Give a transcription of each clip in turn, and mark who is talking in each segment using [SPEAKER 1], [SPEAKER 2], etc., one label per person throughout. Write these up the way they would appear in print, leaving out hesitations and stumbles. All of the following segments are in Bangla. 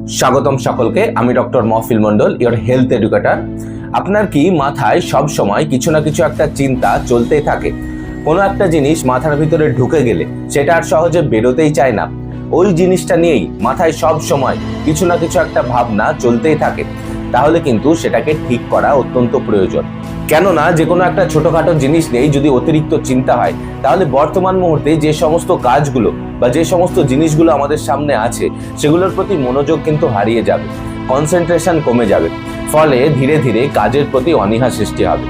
[SPEAKER 1] স্বাগতম সকলকে। আমি doctor Mahfil Mondal, your health educator. আপনার কি মাথায় সব সময় কিছু না কিছু একটা চিন্তা চলতেই থাকে? কোনো একটা জিনিস মাথার ভিতরে ঢুকে গেলে সেটা আর সহজে বেরোতেই চায় না। ওই জিনিসটা নিয়েই মাথায় সব সময় কিছু না কিছু একটা ভাবনা চলতেই থাকে। তাহলে কিন্তু সেটাকে ঠিক করা অত্যন্ত প্রয়োজন। কেননা যে কোনো একটা ছোটখাটো জিনিস নিয়েই যদি অতিরিক্ত চিন্তা হয়, তাহলে বর্তমান মুহূর্তে যে সমস্ত কাজগুলো বা যে সমস্ত জিনিসগুলো আমাদের সামনে আছে সেগুলোর প্রতি মনোযোগ কিন্তু হারিয়ে যাবে, কনসেন্ট্রেশন কমে যাবে। ফলে ধীরে ধীরে কাজের প্রতি অনীহা সৃষ্টি হবে।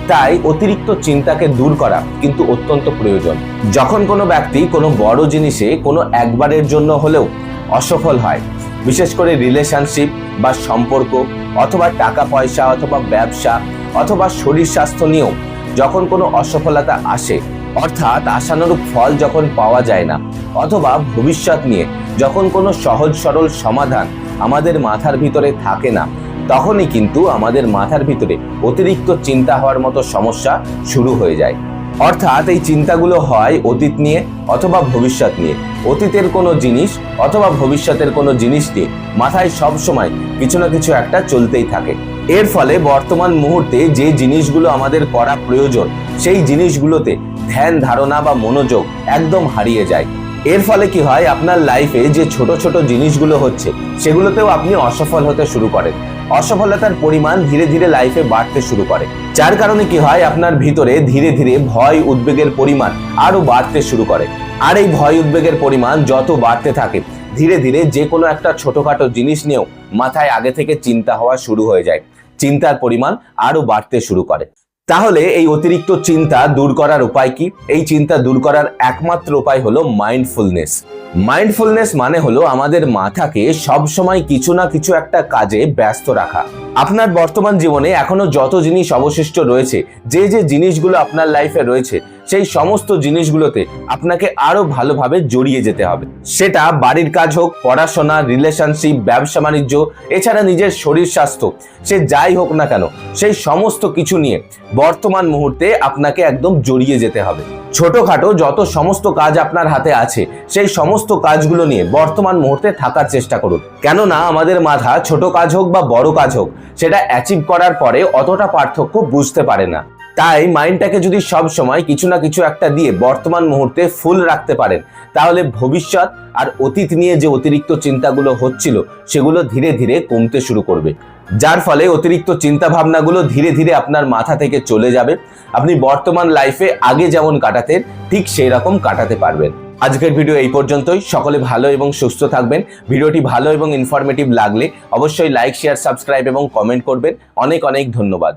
[SPEAKER 1] তাই অতিরিক্ত চিন্তাকে দূর করা কিন্তু অত্যন্ত প্রয়োজন। যখন কোনো ব্যক্তি কোনো বড় জিনিসে কোনো একবারের জন্য হলেও অসফল হয়, বিশেষ করে রিলেশনশিপ বা সম্পর্ক অথবা টাকা পয়সা অথবা ব্যবসা অথবা শরীর স্বাস্থ্য নিয়েও যখন কোনো অসফলতা আসে, অর্থাৎ আশানুরূপ ফল যখন পাওয়া যায় না, অথবা ভবিষ্যৎ নিয়ে যখন কোনো সহজ সরল সমাধান আমাদের মাথার ভিতরে থাকে না, তখনই কিন্তু আমাদের মাথার ভিতরে অতিরিক্ত চিন্তা হওয়ার মতো সমস্যা শুরু হয়ে যায়। অর্থাৎ এই চিন্তাগুলো হয় অতীত নিয়ে অথবা ভবিষ্যৎ নিয়ে। অতীতের কোনো জিনিস অথবা ভবিষ্যতের কোনো জিনিস নিয়ে মাথায় সব সময় কিছু না কিছু একটা চলতেই থাকে। এর ফলে বর্তমান মুহূর্তে যে জিনিসগুলো আমাদের করা প্রয়োজন সেই জিনিসগুলোতে ধ্যান ধারণা বা মনোযোগ একদম হারিয়ে যায়। এর ফলে কি হয়, আপনার লাইফে যে ছোট ছোট জিনিসগুলো হচ্ছে সেগুলোতেও আপনি অসফল হতে শুরু করেন। অসফলতার পরিমাণ ধীরে ধীরে লাইফে বাড়তে শুরু করে, যার কারণে কি হয়, আপনার ভিতরে ধীরে ধীরে ভয় উদ্বেগের পরিমাণ আরো বাড়তে শুরু করে। আর এই ভয় উদ্বেগের পরিমাণ যত বাড়তে থাকে, ধীরে ধীরে যে কোনো একটা ছোটখাটো জিনিস নিয়েও মাথায় আগে থেকে চিন্তা হওয়া শুরু হয়ে যায়। চিন্তার পরিমাণ আরো বাড়তে শুরু করে। তাহলে এই অতিরিক্ত চিন্তা দূর করার উপায় কি? এই চিন্তা দূর করার একমাত্র উপায় হলো মাইন্ডফুলনেস। মাইন্ডফুলনেস মানে হলো আমাদের মাথাকে সব সময় কিছু না কিছু একটা কাজে ব্যস্ত রাখা। আপনার বর্তমান জীবনে এখনো যত জিনিস অবশিষ্ট রয়েছে, যে যে জিনিসগুলো আপনার লাইফে রয়েছে, সেই সমস্ত জিনিসগুলোতে আপনাকে আরো ভালোভাবে জড়িয়ে যেতে হবে। সেটা বাড়ির কাজ হোক, পড়াশোনা, রিলেশনশিপ, ব্যবসা বাণিজ্য, এছাড়া নিজের শরীর স্বাস্থ্য, সে যাই হোক না কেন, সেই সমস্ত কিছু নিয়ে বর্তমান মুহূর্তে আপনাকে একদম জড়িয়ে যেতে হবে। ছোটখাটো যত সমস্ত কাজ আপনার হাতে আছে সেই সমস্ত কাজগুলো নিয়ে বর্তমান মুহূর্তে থাকার চেষ্টা করুন। কেননা আমাদের মাথা ছোট কাজ হোক বা বড় কাজ হোক, সেটা অ্যাচিভ করার পরে অতটা পার্থক্য বুঝতে পারে না। তাই মাইন্ডটাকে যদি সব সময় কিছু না কিছু একটা দিয়ে বর্তমান মুহূর্তে ফুল রাখতে পারেন, তাহলে ভবিষ্যৎ আর অতীত নিয়ে যে অতিরিক্ত চিন্তাগুলো হচ্ছিল সেগুলো ধীরে ধীরে কমতে শুরু করবে। যার ফলে অতিরিক্ত চিন্তা ভাবনাগুলো ধীরে ধীরে আপনার মাথা থেকে চলে যাবে। আপনি বর্তমান লাইফে আগে যেমন কাটাতেন ঠিক সেই রকম কাটাতে পারবেন। আজকের ভিডিও এই পর্যন্তই। সকলে ভালো এবং সুস্থ থাকবেন। ভিডিওটি ভালো এবং ইনফরমেটিভ লাগলে অবশ্যই লাইক, শেয়ার, সাবস্ক্রাইব এবং কমেন্ট করবেন। অনেক অনেক ধন্যবাদ।